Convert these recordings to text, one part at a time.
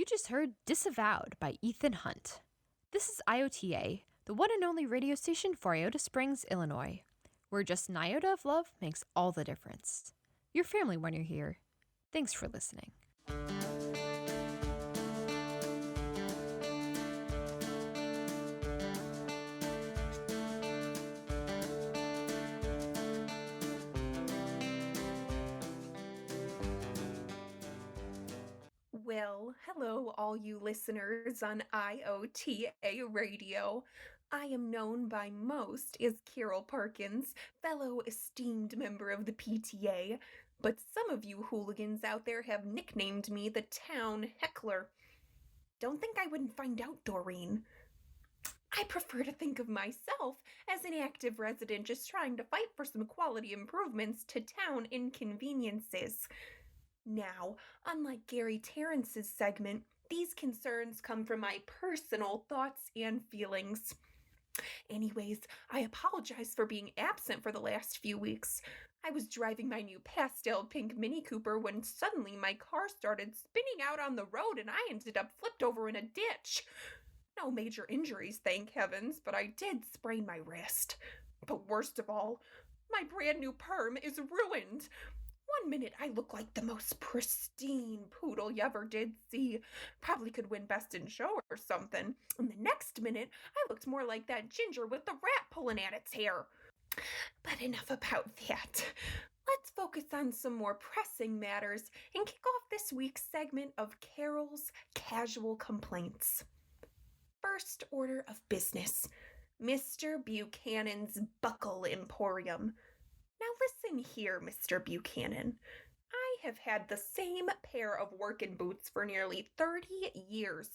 just heard Disavowed by Ethan Hunt. This is IOTA, the one and only radio station for Iota Springs, Illinois, where just an iota of love makes all the difference. Your family when you're here. Thanks for listening. Well, hello, all you listeners on IOTA Radio. I am known by most as Carol Perkins, fellow esteemed member of the PTA, but some of you hooligans out there have nicknamed me the Town Heckler. Don't think I wouldn't find out, Doreen. I prefer to think of myself as an active resident just trying to fight for some quality improvements to town inconveniences. Now, unlike Gary Terrence's segment, these concerns come from my personal thoughts and feelings. Anyways, I apologize for being absent for the last few weeks. I was driving my new pastel pink Mini Cooper when suddenly my car started spinning out on the road and I ended up flipped over in a ditch. No major injuries, thank heavens, but I did sprain my wrist. But worst of all, my brand new perm is ruined. 1 minute I look like the most pristine poodle you ever did see. Probably could win best in show or something. And the next minute I looked more like that ginger with the rat pulling at its hair. But enough about that. Let's focus on some more pressing matters and kick off this week's segment of Carol's Casual Complaints. First order of business. Mr. Buchanan's Buckle Emporium. Now listen here, Mr. Buchanan. I have had the same pair of working boots for nearly 30 years.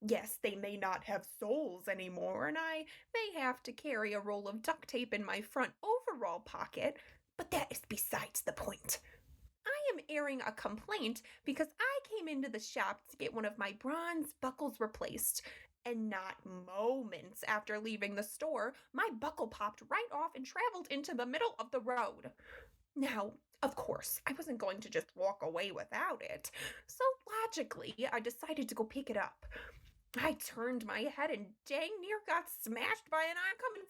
Yes, they may not have soles anymore, and I may have to carry a roll of duct tape in my front overall pocket, but that is besides the point. I am airing a complaint because I came into the shop to get one of my bronze buckles replaced, and not moments after leaving the store, my buckle popped right off and traveled into the middle of the road. Now, of course, I wasn't going to just walk away without it, so logically, I decided to go pick it up. I turned my head and dang near got smashed by an oncoming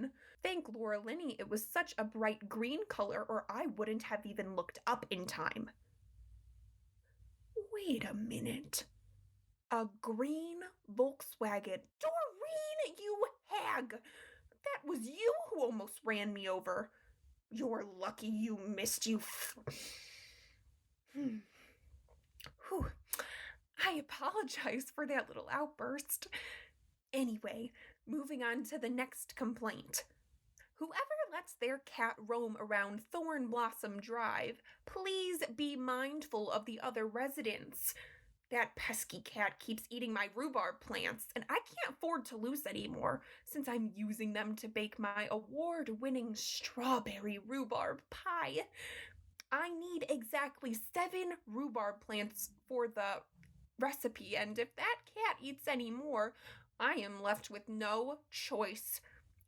Volkswagen. Thank Laura Linney it was such a bright green color or I wouldn't have even looked up in time. Wait a minute. A green Volkswagen. Doreen, you hag! That was you who almost ran me over. You're lucky you missed, you Whew. I apologize for that little outburst. Anyway, moving on to the next complaint. Whoever lets their cat roam around Thorn Blossom Drive, please be mindful of the other residents. That pesky cat keeps eating my rhubarb plants, and I can't afford to lose anymore since I'm using them to bake my award-winning strawberry rhubarb pie. I need exactly 7 rhubarb plants for the recipe, and if that cat eats any more, I am left with no choice.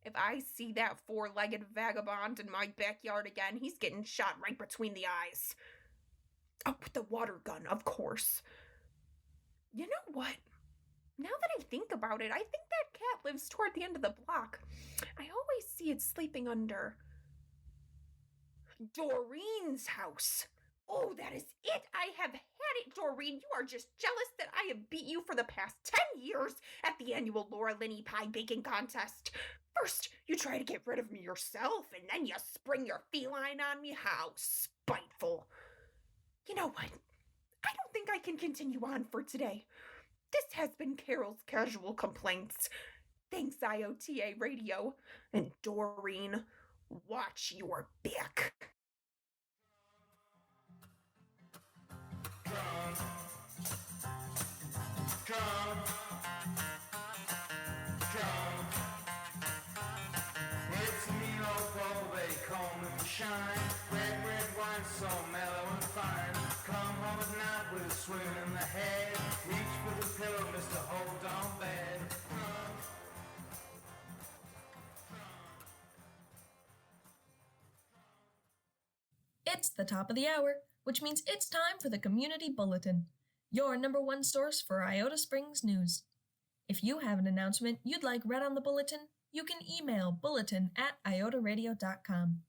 If I see that 4-legged vagabond in my backyard again, he's getting shot right between the eyes. Oh, with the water gun, of course. You know what? Now that I think about it, I think that cat lives toward the end of the block. I always see it sleeping under Doreen's house. Oh, that is it. I have had it, Doreen. You are just jealous that I have beat you for the past 10 years at the annual Laura Linney pie baking contest. First, you try to get rid of me yourself, and then you spring your feline on me. How spiteful. You know what? I don't think I can continue on for today. This has been Carol's Casual Complaints. Thanks, IOTA Radio. And Doreen, watch your back. Come. It's me, old bubble, they call me for shine. Red wine, so mellow and fine. Come home at night with a swim in the head. Reach for the pillow, Mr. Hold on bed. It's the top of the hour, which means it's time for the Community Bulletin. your number one source for Iota Springs news. If you have an announcement you'd like read on the bulletin, you can email bulletin@iotaradio.com.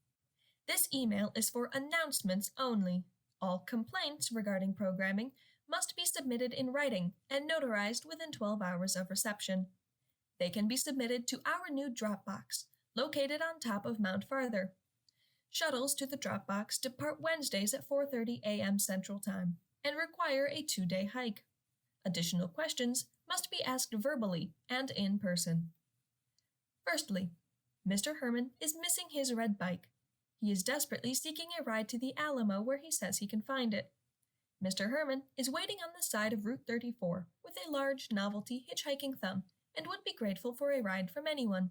This email is for announcements only. All complaints regarding programming must be submitted in writing and notarized within 12 hours of reception. They can be submitted to our new Dropbox, located on top of Mount Farther. Shuttles to the Dropbox depart Wednesdays at 4:30 a.m. Central Time and require a 2-day hike. Additional questions must be asked verbally and in person. Firstly, Mr. Herman is missing his red bike. He is desperately seeking a ride to the Alamo where he says he can find it. Mr. Herman is waiting on the side of Route 34 with a large novelty hitchhiking thumb and would be grateful for a ride from anyone.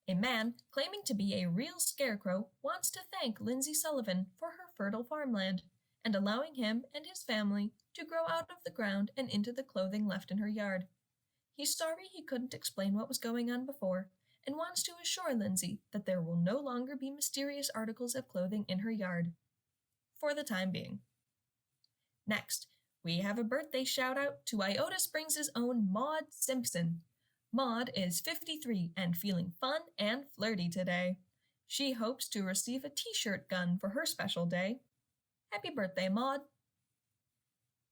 A man claiming to be a real scarecrow wants to thank Lindsay Sullivan for her fertile farmland and allowing him and his family to grow out of the ground and into the clothing left in her yard. He's sorry he couldn't explain what was going on before and wants to assure Lindsay that there will no longer be mysterious articles of clothing in her yard. For the time being. Next, we have a birthday shout-out to Iota Springs' own Maud Simpson. Maud is 53 and feeling fun and flirty today. She hopes to receive a t-shirt gun for her special day. Happy birthday, Maud!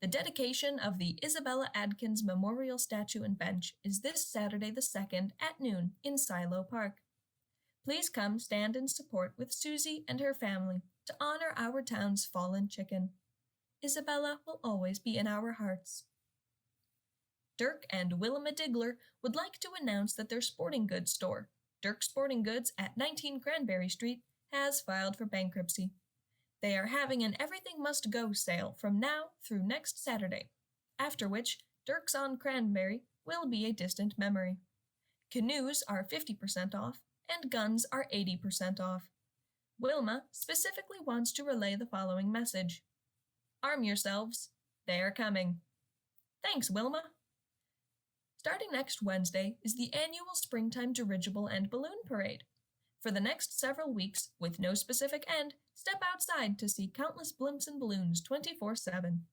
The dedication of the Isabella Adkins Memorial Statue and Bench is this Saturday the 2nd at noon in Silo Park. Please come stand in support with Susie and her family to honor our town's fallen chicken. Isabella will always be in our hearts. Dirk and Wilma Diggler would like to announce that their sporting goods store, Dirk Sporting Goods at 19 Cranberry Street, has filed for bankruptcy. They are having an Everything Must Go sale from now through next Saturday, after which Dirk's on Cranberry will be a distant memory. Canoes are 50% off, and guns are 80% off. Wilma specifically wants to relay the following message. Arm yourselves. They are coming. Thanks, Wilma. Starting next Wednesday is the annual Springtime Dirigible and Balloon Parade. For the next several weeks, with no specific end, step outside to see countless blimps and balloons 24/7.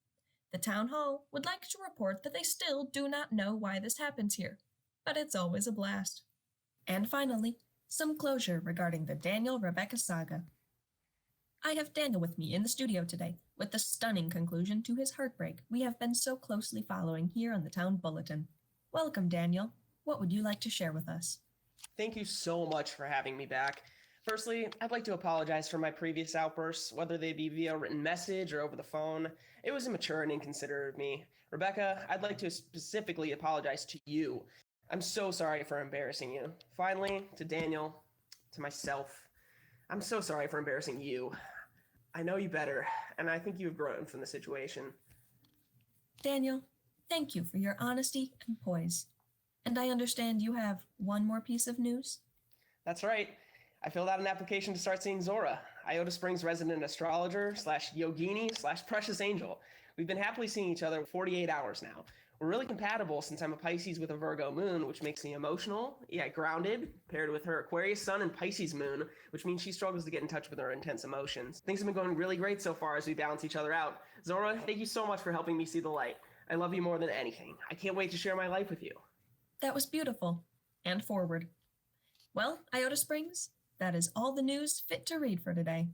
The town hall would like to report that they still do not know why this happens here, but it's always a blast. And finally, some closure regarding the Daniel-Rebecca saga. I have Daniel with me in the studio today, with the stunning conclusion to his heartbreak we have been so closely following here on the Town Bulletin. Welcome, Daniel. What would you like to share with us? Thank you so much for having me back. Firstly, I'd like to apologize for my previous outbursts, whether they be via written message or over the phone. It was immature and inconsiderate of me. Rebecca, I'd like to specifically apologize to you. I'm so sorry for embarrassing you. Finally, to Daniel, to myself, I'm so sorry for embarrassing you. I know you better, and I think you've grown from the situation. Daniel, thank you for your honesty and poise. And I understand you have one more piece of news? That's right. I filled out an application to start seeing Zora, Iota Springs resident astrologer / yogini / precious angel. We've been happily seeing each other 48 hours now. We're really compatible since I'm a Pisces with a Virgo moon, which makes me emotional, yet grounded, paired with her Aquarius sun and Pisces moon, which means she struggles to get in touch with her intense emotions. Things have been going really great so far as we balance each other out. Zora, thank you so much for helping me see the light. I love you more than anything. I can't wait to share my life with you. That was beautiful. And forward. Well, Iota Springs, that is all the news fit to read for today.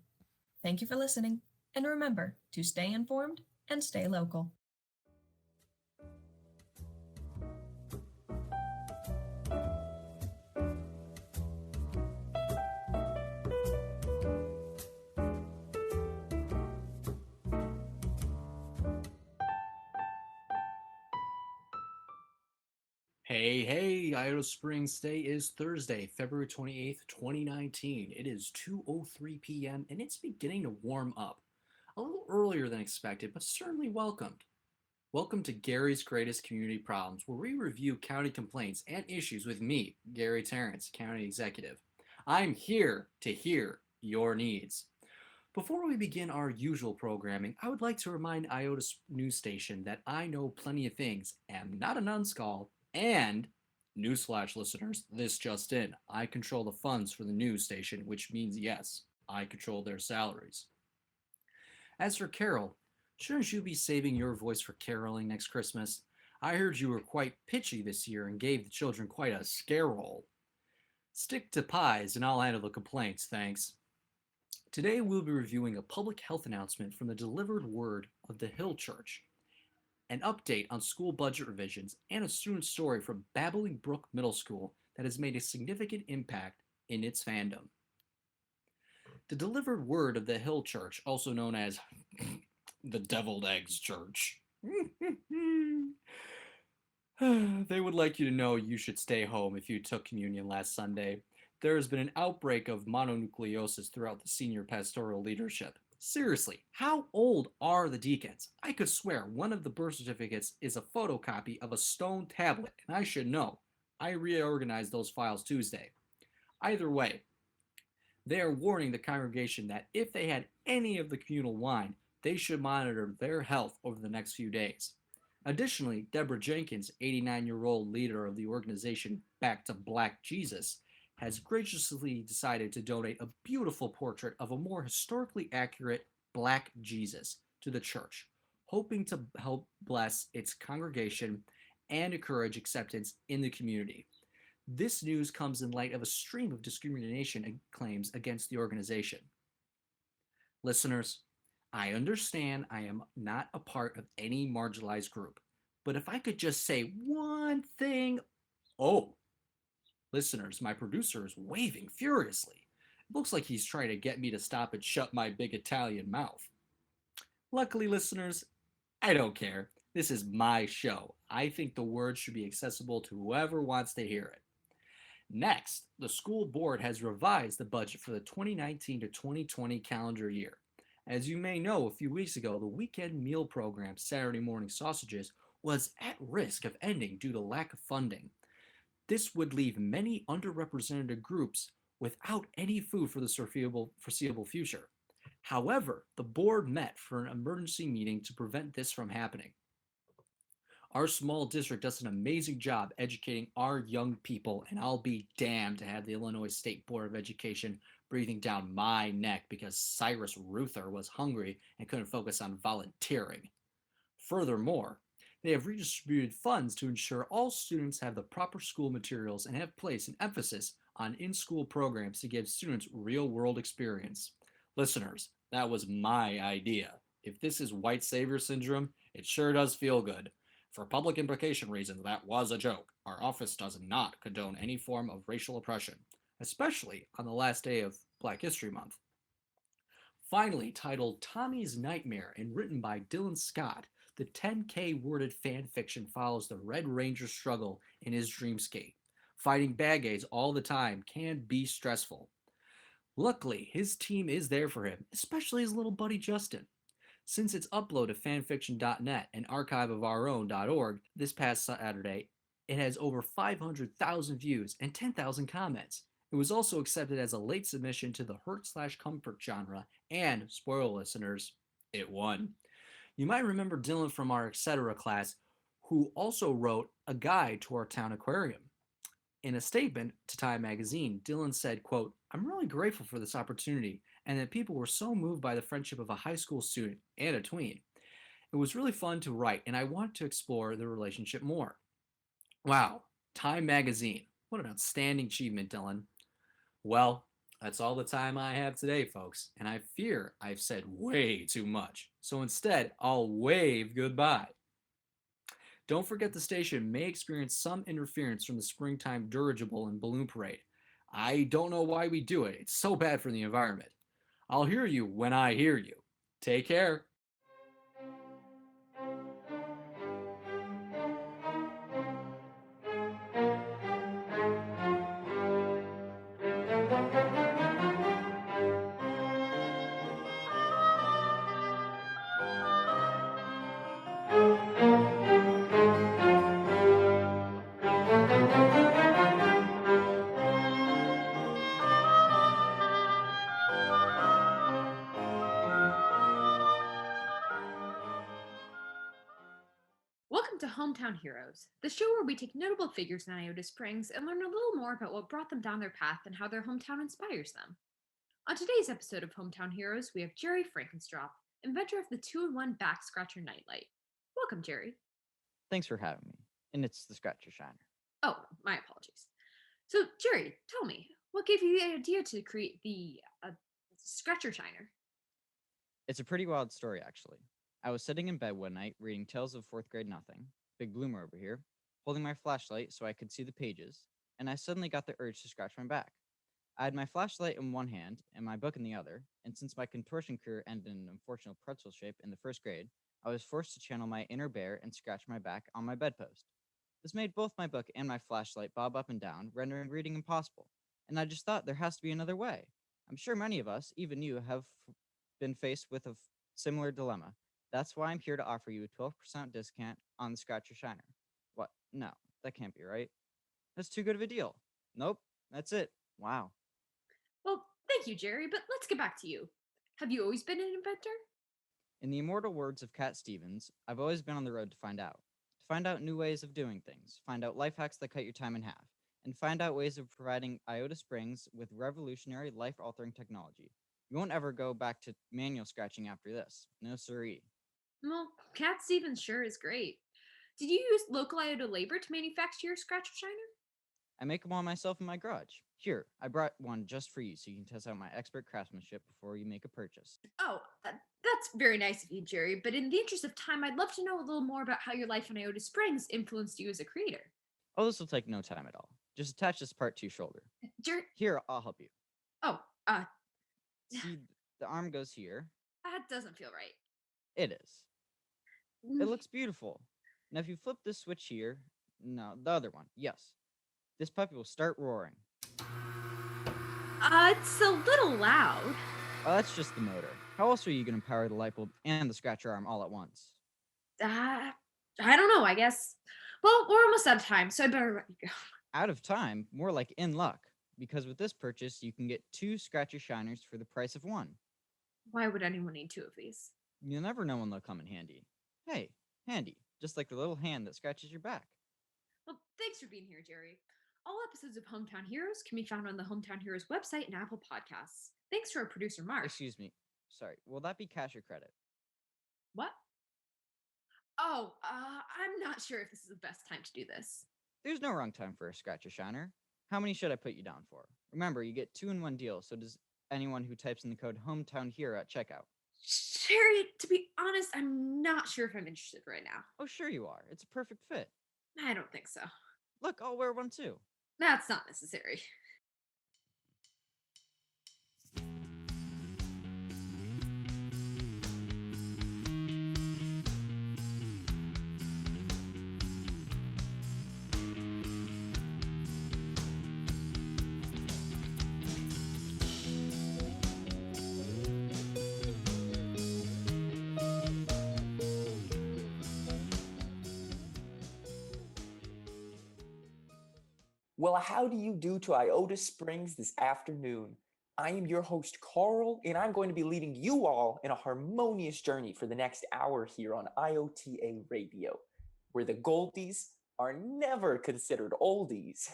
Thank you for listening, and remember to stay informed and stay local. Hey, Iota Springs. Today is Thursday, February 28th, 2019. It is 2:03 p.m. and it's beginning to warm up. A little earlier than expected, but certainly welcomed. Welcome to Gary's Greatest Community Problems, where we review county complaints and issues with me, Gary Terrence, County Executive. I'm here to hear your needs. Before we begin our usual programming, I would like to remind Iota News Station that I know plenty of things, am not a numbskull, and, newsflash listeners, this just in, I control the funds for the news station, which means yes, I control their salaries. As for Carol, Shouldn't you be saving your voice for caroling next Christmas? I heard you were quite pitchy this year and gave the children quite a scare roll. Stick to pies and I'll handle the complaints, thanks. Today we'll be reviewing a public health announcement from the Delivered Word of the Hill Church, an update on school budget revisions, and a student story from Babbling Brook Middle School that has made a significant impact in its fandom. The Delivered Word of the Hill Church, also known as the Deviled Eggs Church. They would like you to know you should stay home if you took communion last Sunday. There has been an outbreak of mononucleosis throughout the senior pastoral leadership. Seriously, how old are the deacons? I could swear one of the birth certificates is a photocopy of a stone tablet, and I should know. I reorganized those files Tuesday. Either way, they are warning the congregation that if they had any of the communal wine, they should monitor their health over the next few days. Additionally, Deborah Jenkins, 89-year-old leader of the organization Back to Black Jesus, has graciously decided to donate a beautiful portrait of a more historically accurate Black Jesus to the church, hoping to help bless its congregation and encourage acceptance in the community. This news comes in light of a stream of discrimination claims against the organization. Listeners, I understand I am not a part of any marginalized group, but if I could just say one thing. Oh, listeners, my producer is waving furiously. It looks like he's trying to get me to stop and shut my big Italian mouth. Luckily, listeners, I don't care. This is my show. I think the word should be accessible to whoever wants to hear it. Next, the school board has revised the budget for the 2019 to 2020 calendar year. As you may know, a few weeks ago, the weekend meal program, Saturday Morning Sausages, was at risk of ending due to lack of funding. This would leave many underrepresented groups without any food for the foreseeable future. However, the board met for an emergency meeting to prevent this from happening. Our small district does an amazing job educating our young people, and I'll be damned to have the Illinois State Board of Education breathing down my neck because Cyrus Ruther was hungry and couldn't focus on volunteering. Furthermore, they have redistributed funds to ensure all students have the proper school materials and have placed an emphasis on in-school programs to give students real-world experience. Listeners, that was my idea. If this is white savior syndrome, it sure does feel good. For public implication reasons, that was a joke. Our office does not condone any form of racial oppression, especially on the last day of Black History Month. Finally, titled Tommy's Nightmare and written by Dylan Scott, the 10K worded fan fiction follows the Red Ranger's struggle in his dreamscape. Fighting bad guys all the time can be stressful. Luckily, his team is there for him, especially his little buddy Justin. Since its upload to fanfiction.net and archiveofourown.org this past Saturday, it has over 500,000 views and 10,000 comments. It was also accepted as a late submission to the hurt/comfort genre, and, spoiler listeners, it won. You might remember Dylan from our etc. class, who also wrote a guide to our town aquarium. In a statement to Time magazine, Dylan said, quote, "I'm really grateful for this opportunity and that people were so moved by the friendship of a high school student and a tween. It was really fun to write and I want to explore the relationship more." Wow, Time magazine. What an outstanding achievement, Dylan. Well, that's all the time I have today, folks, and I fear I've said way too much. So instead, I'll wave goodbye. Don't forget the station may experience some interference from the springtime dirigible and balloon parade. I don't know why we do it. It's so bad for the environment. I'll hear you when I hear you. Take care. Welcome to Hometown Heroes, the show where we take notable figures in Iota Springs and learn a little more about what brought them down their path and how their hometown inspires them. On today's episode of Hometown Heroes, we have Jerry Frankenstrop, inventor of the 2-in-1 back scratcher nightlight. Welcome, Jerry. Thanks for having me. And it's the Scratcher Shiner. Oh, my apologies. So, Jerry, tell me, what gave you the idea to create the scratcher shiner? It's a pretty wild story, actually. I was sitting in bed one night reading Tales of Fourth Grade Nothing, Big Bloomer over here, holding my flashlight so I could see the pages, and I suddenly got the urge to scratch my back. I had my flashlight in one hand and my book in the other, and since my contortion career ended in an unfortunate pretzel shape in the first grade, I was forced to channel my inner bear and scratch my back on my bedpost. This made both my book and my flashlight bob up and down, rendering reading impossible, and I just thought there has to be another way. I'm sure many of us, even you, have been faced with a similar dilemma. That's why I'm here to offer you a 12% discount on the Scratcher Shiner. What? No, that can't be right. That's too good of a deal. Nope, that's it. Wow. Well, thank you, Jerry, but let's get back to you. Have you always been an inventor? In the immortal words of Cat Stevens, I've always been on the road to find out. To find out new ways of doing things, find out life hacks that cut your time in half, and find out ways of providing Iota Springs with revolutionary, life-altering technology. You won't ever go back to manual scratching after this. No siree. Well, Cat Stevens sure is great. Did you use local Iota labor to manufacture your scratcher shiner? I make them all myself in my garage. Here, I brought one just for you so you can test out my expert craftsmanship before you make a purchase. Oh, that's very nice of you, Jerry, but in the interest of time, I'd love to know a little more about how your life in Iota Springs influenced you as a creator. Oh, this will take no time at all. Just attach this part to your shoulder. Here, I'll help you. Oh, See, the arm goes here. that doesn't feel right. It is. It looks beautiful. Now, if you flip this switch here, no, the other one, yes. This puppy will start roaring. It's a little loud. Oh, that's just the motor. How else are you going to power the light bulb and the scratcher arm all at once? I don't know, I guess. Well, we're almost out of time, so I better let you go. Out of time? More like in luck. Because with this purchase, you can get 2 scratcher shiners for the price of 1. Why would anyone need 2 of these? You'll never know when they'll come in handy. Hey, handy. Just like the little hand that scratches your back. Well, thanks for being here, Jerry. All episodes of Hometown Heroes can be found on the Hometown Heroes website and Apple Podcasts. Thanks to our producer, Mark. Excuse me. Sorry. Will that be cash or credit? What? Oh, I'm not sure if this is the best time to do this. There's no wrong time for a scratcher shiner. How many should I put you down for? Remember, you get 2-in-1 deal, so does anyone who types in the code Hometown Hero at checkout. Jerry, to be honest, I'm not sure if I'm interested right now. Oh, sure you are. It's a perfect fit. I don't think so. Look, I'll wear one too. That's not necessary. Well, how do you do to Iota Springs this afternoon? I am your host, Carl, and I'm going to be leading you all in a harmonious journey for the next hour here on IOTA Radio, where the goldies are never considered oldies.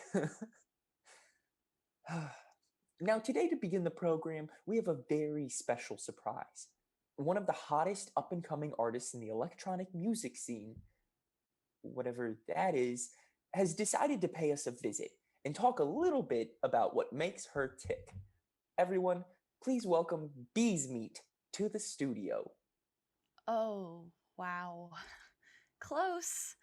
Now, today to begin the program, we have a very special surprise. One of the hottest up-and-coming artists in the electronic music scene, whatever that is, has decided to pay us a visit and talk a little bit about what makes her tick. Everyone, please welcome Bees Meat to the studio. Oh, wow. Close.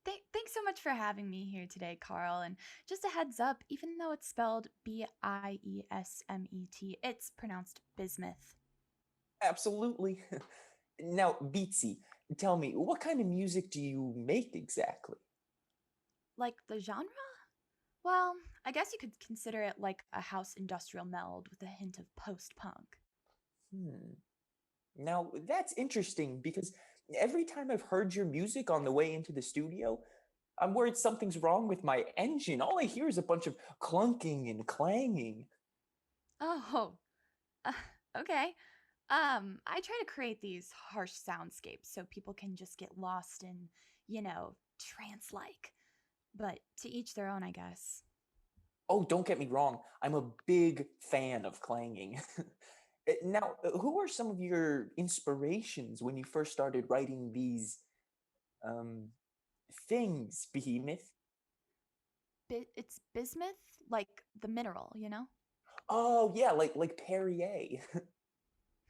Thanks so much for having me here today, Carl. And just a heads up, even though it's spelled Biesmet, it's pronounced bismuth. Absolutely. Now, Beatsy, tell me, what kind of music do you make exactly? Like the genre? Well, I guess you could consider it like a house industrial meld with a hint of post-punk. Now, that's interesting because every time I've heard your music on the way into the studio, I'm worried something's wrong with my engine. All I hear is a bunch of clunking and clanging. Oh, okay. I try to create these harsh soundscapes so people can just get lost in, trance-like. But to each their own, I guess. Oh, don't get me wrong. I'm a big fan of clanging. Now, who are some of your inspirations when you first started writing these um, things, Behemoth? It's bismuth, like the mineral, you know? Oh yeah, like Perrier.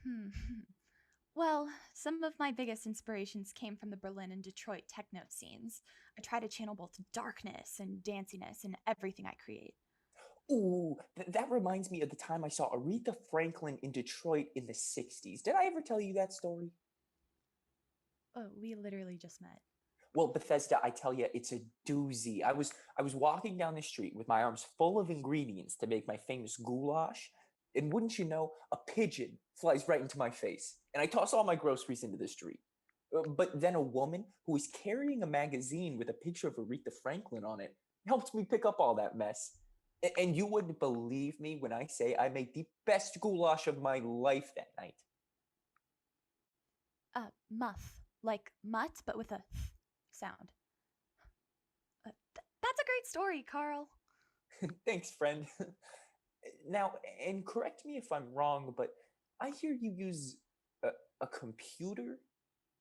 Hmm. Well, some of my biggest inspirations came from the Berlin and Detroit techno scenes. I try to channel both darkness and danciness in everything I create. Ooh, that reminds me of the time I saw Aretha Franklin in Detroit in the 60s. Did I ever tell you that story? Oh, we literally just met. Well, Bethesda, I tell you, it's a doozy. I was walking down the street with my arms full of ingredients to make my famous goulash, and wouldn't you know, a pigeon flies right into my face, and I toss all my groceries into the street. But then a woman who was carrying a magazine with a picture of Aretha Franklin on it helped me pick up all that mess. And you wouldn't believe me when I say I made the best goulash of my life that night. Muff. Like mutt, but with a th sound. That's a great story, Carl. Thanks, friend. Now, and correct me if I'm wrong, but I hear you use a computer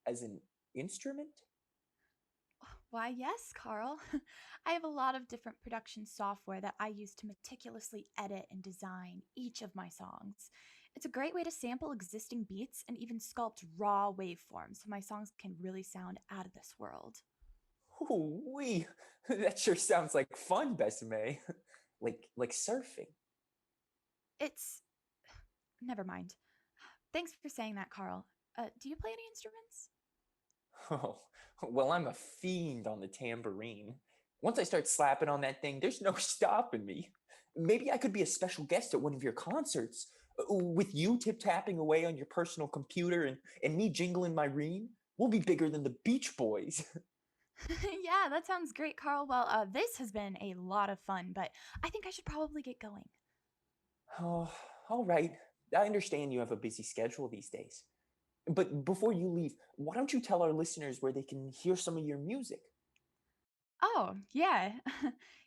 as an instrument? Why, yes, Carl. I have a lot of different production software that I use to meticulously edit and design each of my songs. It's a great way to sample existing beats and even sculpt raw waveforms so my songs can really sound out of this world. Ooh, wee. That sure sounds like fun, Besame. like surfing. It's. Never mind. Thanks for saying that, Carl. Do you play any instruments? Oh, well, I'm a fiend on the tambourine. Once I start slapping on that thing, there's no stopping me. Maybe I could be a special guest at one of your concerts, with you tip-tapping away on your personal computer and me jingling my reen. We'll be bigger than the Beach Boys. Yeah, that sounds great, Carl. Well, this has been a lot of fun, but I think I should probably get going. Oh, all right. I understand you have a busy schedule these days. But before you leave, why don't you tell our listeners where they can hear some of your music? Oh, yeah.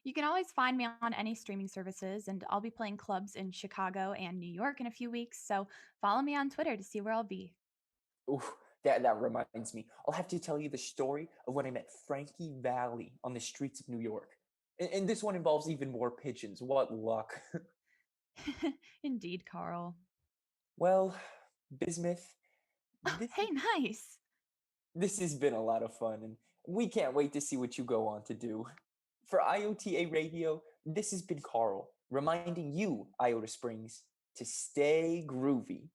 You can always find me on any streaming services, and I'll be playing clubs in Chicago and New York in a few weeks, so follow me on Twitter to see where I'll be. Ooh, that reminds me. I'll have to tell you the story of when I met Frankie Valli on the streets of New York. And this one involves even more pigeons. What luck. Indeed, Carl. Well, Bismuth, this, Hey, nice. this has been a lot of fun, and we can't wait to see what you go on to do. For IOTA Radio, this has been Carl, reminding you, Iota Springs, to stay groovy.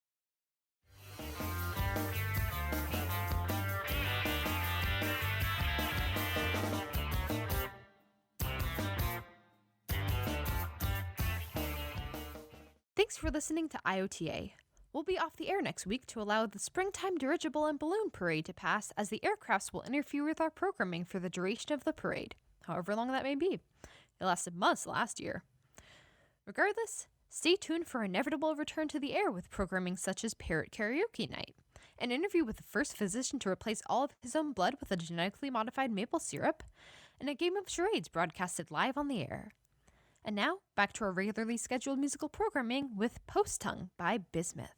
Thanks for listening to IOTA. We'll be off the air next week to allow the Springtime Dirigible and Balloon Parade to pass, as the aircrafts will interfere with our programming for the duration of the parade, however long that may be. It lasted months last year. Regardless, stay tuned for inevitable return to the air with programming such as Parrot Karaoke Night, an interview with the first physician to replace all of his own blood with a genetically modified maple syrup, and a game of charades broadcasted live on the air. And now, back to our regularly scheduled musical programming with Post Tongue by Bismuth.